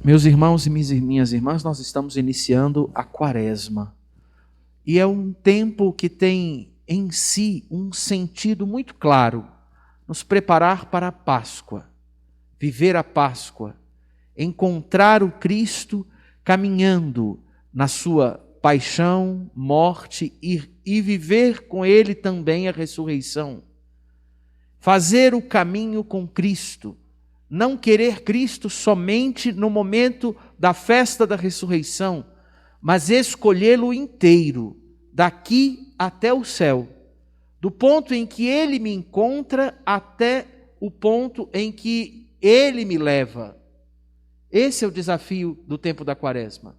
Meus irmãos e minhas irmãs, nós estamos iniciando a Quaresma. E é um tempo que tem em si um sentido muito claro: nos preparar para a Páscoa, viver a Páscoa, encontrar o Cristo caminhando na sua paixão, morte e viver com Ele também a ressurreição. Fazer o caminho com Cristo. Não querer Cristo somente no momento da festa da ressurreição, mas escolhê-lo inteiro, daqui até o céu, do ponto em que Ele me encontra até o ponto em que Ele me leva. Esse é o desafio do tempo da Quaresma.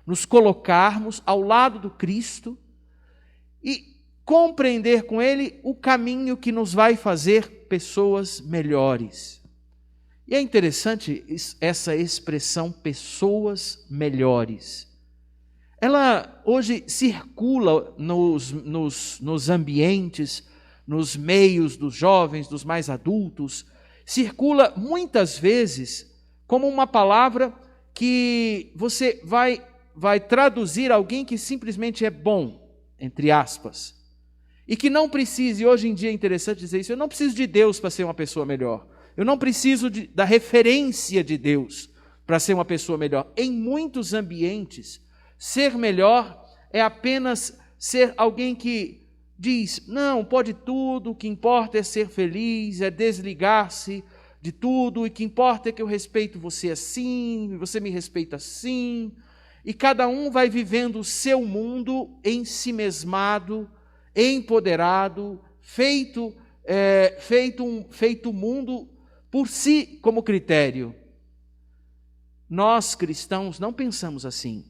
Nos colocarmos ao lado do Cristo e compreender com Ele o caminho que nos vai fazer pessoas melhores. E é interessante essa expressão, pessoas melhores. Ela hoje circula nos ambientes, nos meios dos jovens, dos mais adultos, circula muitas vezes como uma palavra que você vai traduzir alguém que simplesmente é bom, entre aspas, e que não precise, hoje em dia é interessante dizer isso, eu não preciso de Deus para ser uma pessoa melhor. Eu não preciso da referência de Deus para ser uma pessoa melhor. Em muitos ambientes, ser melhor é apenas ser alguém que diz, não, pode tudo, o que importa é ser feliz, é desligar-se de tudo, e o que importa é que eu respeito você assim, você me respeita assim, e cada um vai vivendo o seu mundo ensimesmado, empoderado, feito mundo por si como critério. Nós cristãos não pensamos assim.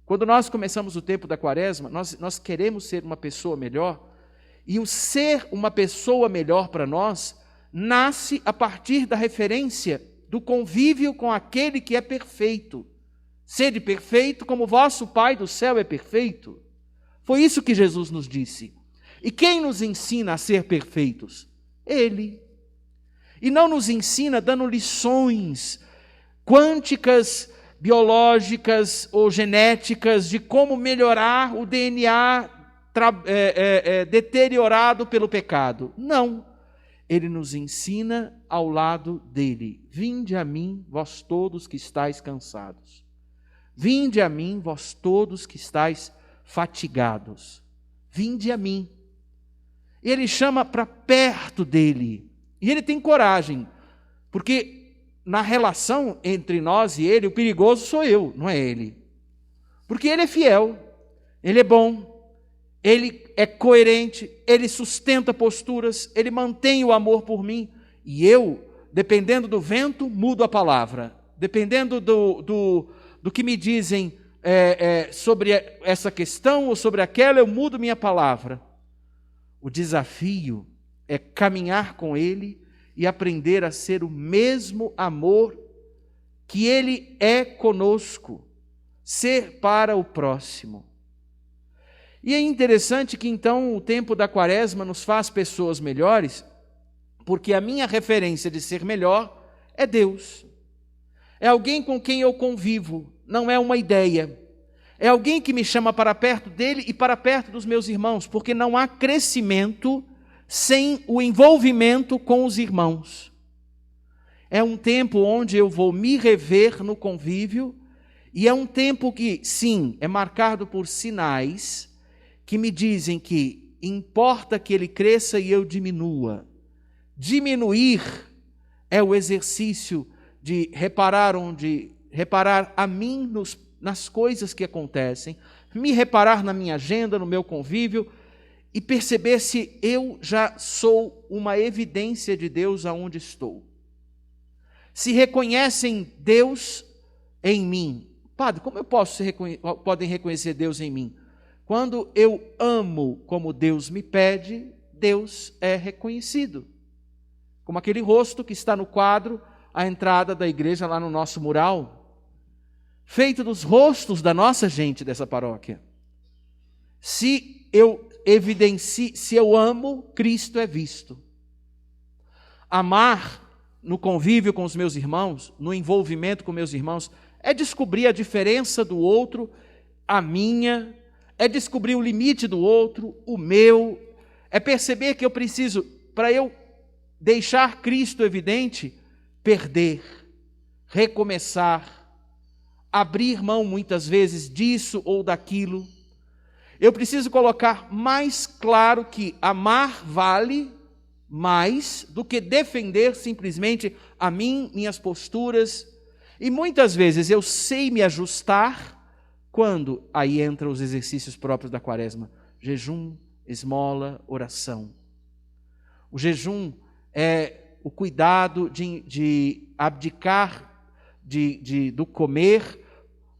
Quando nós começamos o tempo da Quaresma, nós queremos ser uma pessoa melhor, e o ser uma pessoa melhor para nós nasce a partir da referência do convívio com aquele que é perfeito. Sede perfeito como vosso Pai do céu é perfeito. Foi isso que Jesus nos disse. E quem nos ensina a ser perfeitos? Ele. E não nos ensina dando lições quânticas, biológicas ou genéticas de como melhorar o DNA deteriorado pelo pecado. Não. Ele nos ensina ao lado dele. Vinde a mim, vós todos que estáis cansados. Vinde a mim, vós todos que estáis fatigados. Vinde a mim. Ele chama para perto dele. E ele tem coragem, porque na relação entre nós e ele, o perigoso sou eu, não é ele. Porque ele é fiel, ele é bom, ele é coerente, ele sustenta posturas, ele mantém o amor por mim. E eu, dependendo do vento, mudo a palavra. Dependendo do que me dizem sobre essa questão ou sobre aquela, eu mudo minha palavra. O desafio é caminhar com Ele e aprender a ser o mesmo amor que Ele é conosco, ser para o próximo. E é interessante que então o tempo da Quaresma nos faz pessoas melhores, porque a minha referência de ser melhor é Deus. É alguém com quem eu convivo, não é uma ideia. É alguém que me chama para perto dele e para perto dos meus irmãos, porque não há crescimento sem o envolvimento com os irmãos. É um tempo onde eu vou me rever no convívio, e é um tempo que, sim, é marcado por sinais que me dizem que importa que ele cresça e eu diminua. Diminuir é o exercício de reparar a mim nas coisas que acontecem, me reparar na minha agenda, no meu convívio, e perceber se eu já sou uma evidência de Deus aonde estou. Se reconhecem Deus em mim. Padre, como podem reconhecer Deus em mim? Quando eu amo como Deus me pede, Deus é reconhecido. Como aquele rosto que está no quadro, à entrada da igreja, lá no nosso mural, feito dos rostos da nossa gente dessa paróquia. Se eu amo, Cristo é visto. Amar no convívio com os meus irmãos, no envolvimento com meus irmãos, é descobrir a diferença do outro, a minha, é descobrir o limite do outro, o meu, é perceber que eu preciso, para eu deixar Cristo evidente, perder, recomeçar, abrir mão muitas vezes disso ou daquilo. Eu preciso colocar mais claro que amar vale mais do que defender simplesmente a mim, minhas posturas. E muitas vezes eu sei me ajustar quando aí entram os exercícios próprios da quaresma. Jejum, esmola, oração. O jejum é o cuidado de abdicar do comer,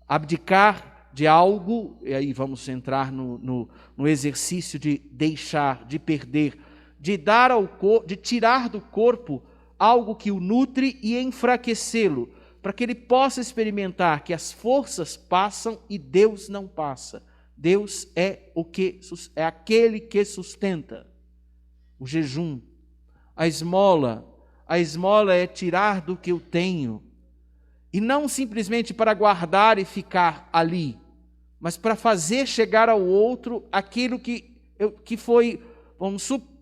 abdicar de algo, e aí vamos entrar no exercício de deixar, de perder, de dar ao corpo, de tirar do corpo algo que o nutre e enfraquecê-lo, para que ele possa experimentar que as forças passam e Deus não passa. Deus é aquele que sustenta. O jejum, a esmola é tirar do que eu tenho, e não simplesmente para guardar e ficar ali, mas para fazer chegar ao outro aquilo que foi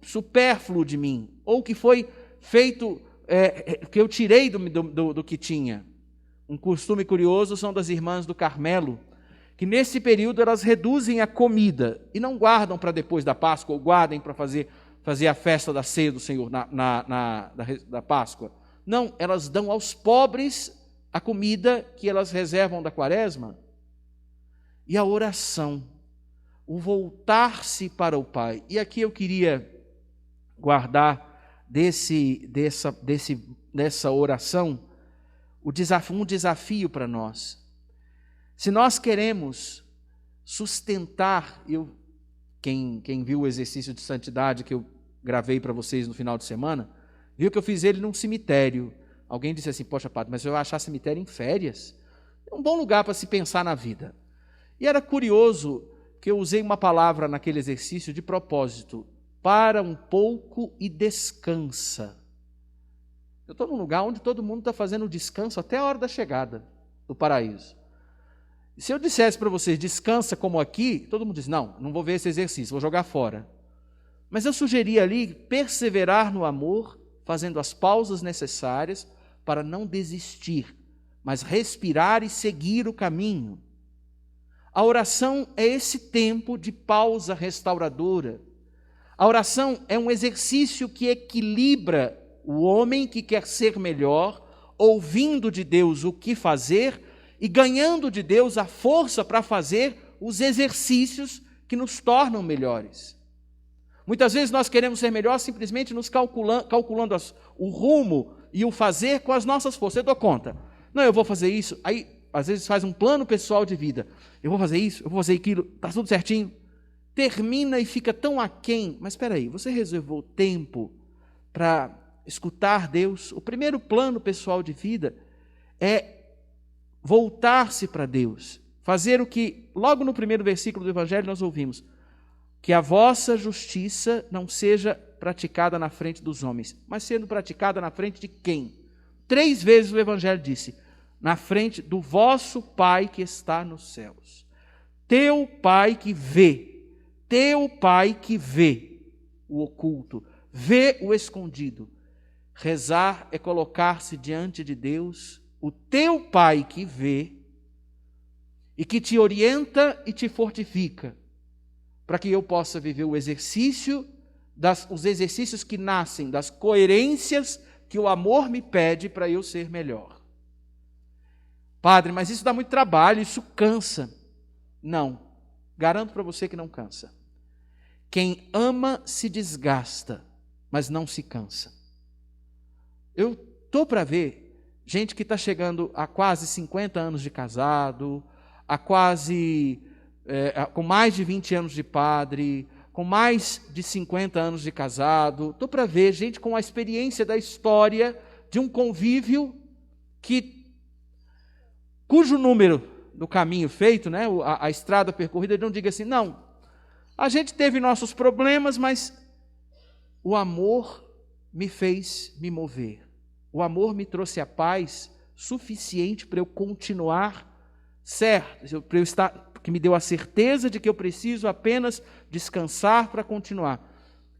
supérfluo de mim, ou que foi feito, que eu tirei do que tinha. Um costume curioso são das irmãs do Carmelo, que nesse período elas reduzem a comida e não guardam para depois da Páscoa, ou guardem para fazer a festa da ceia do Senhor da Páscoa. Não, elas dão aos pobres a comida que elas reservam da quaresma. E a oração, o voltar-se para o Pai. E aqui eu queria guardar dessa oração um desafio para nós. Se nós queremos sustentar, quem viu o exercício de santidade que eu gravei para vocês no final de semana, viu que eu fiz ele num cemitério. Alguém disse assim, poxa, padre, mas eu vou achar cemitério em férias? É um bom lugar para se pensar na vida. E era curioso que eu usei uma palavra naquele exercício de propósito, para um pouco e descansa. Eu estou num lugar onde todo mundo está fazendo descanso até a hora da chegada do paraíso. E se eu dissesse para vocês, descansa como aqui, todo mundo diz, não vou ver esse exercício, vou jogar fora. Mas eu sugeri ali perseverar no amor, fazendo as pausas necessárias para não desistir, mas respirar e seguir o caminho. A oração é esse tempo de pausa restauradora. A oração é um exercício que equilibra o homem que quer ser melhor, ouvindo de Deus o que fazer e ganhando de Deus a força para fazer os exercícios que nos tornam melhores. Muitas vezes nós queremos ser melhores simplesmente nos calculando o rumo e o fazer com as nossas forças. Eu dou conta. Não, eu vou fazer isso. Aí, às vezes, faz um plano pessoal de vida. Eu vou fazer isso, eu vou fazer aquilo, está tudo certinho. Termina e fica tão aquém. Mas espera aí, você reservou tempo para escutar Deus? O primeiro plano pessoal de vida é voltar-se para Deus. Fazer o que, logo no primeiro versículo do Evangelho, nós ouvimos. Que a vossa justiça não seja praticada na frente dos homens, mas sendo praticada na frente de quem? 3 vezes o Evangelho disse, na frente do vosso Pai que está nos céus. Teu Pai que vê o oculto, vê o escondido. Rezar é colocar-se diante de Deus, o teu Pai que vê e que te orienta e te fortifica, para que eu possa viver os exercícios que nascem das coerências que o amor me pede para eu ser melhor. Padre, mas isso dá muito trabalho, isso cansa. Não, garanto para você que não cansa. Quem ama se desgasta, mas não se cansa. Eu estou para ver gente que está chegando a quase 50 anos de casado, com mais de 20 anos de padre, com mais de 50 anos de casado. Estou para ver gente com a experiência da história de um convívio cujo número do caminho feito, né, a estrada percorrida, ele não diga assim, não, a gente teve nossos problemas, mas o amor me fez me mover. O amor me trouxe a paz suficiente para eu continuar certo, para eu estar, que me deu a certeza de que eu preciso apenas descansar para continuar.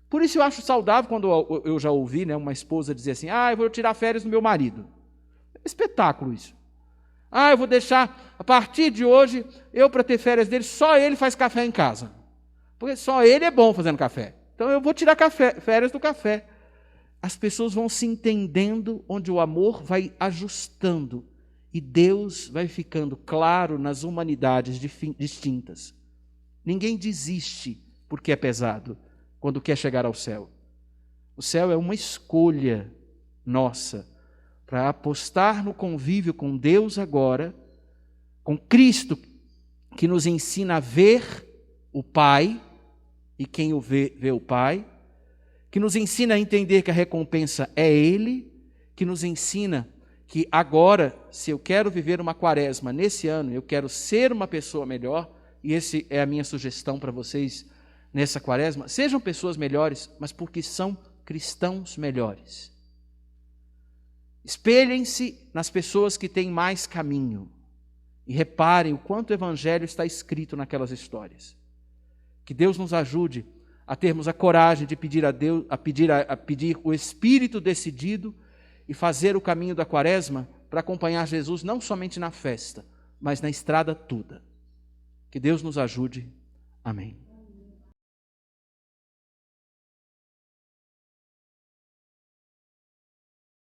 Por isso eu acho saudável quando eu já ouvi, né, uma esposa dizer assim, eu vou tirar férias do meu marido. É espetáculo isso. Eu vou deixar, a partir de hoje, eu para ter férias dele, só ele faz café em casa. Porque só ele é bom fazendo café. Então eu vou tirar férias do café. As pessoas vão se entendendo, onde o amor vai ajustando. E Deus vai ficando claro nas humanidades distintas. Ninguém desiste porque é pesado, quando quer chegar ao céu. O céu é uma escolha nossa, para apostar no convívio com Deus agora, com Cristo, que nos ensina a ver o Pai, e quem o vê, vê o Pai, que nos ensina a entender que a recompensa é Ele, que nos ensina que agora, se eu quero viver uma quaresma nesse ano, eu quero ser uma pessoa melhor, e essa é a minha sugestão para vocês nessa quaresma, sejam pessoas melhores, mas porque são cristãos melhores. Espelhem-se nas pessoas que têm mais caminho e reparem o quanto o Evangelho está escrito naquelas histórias. Que Deus nos ajude a termos a coragem de pedir a Deus, a pedir o Espírito decidido e fazer o caminho da quaresma para acompanhar Jesus não somente na festa, mas na estrada toda. Que Deus nos ajude. Amém.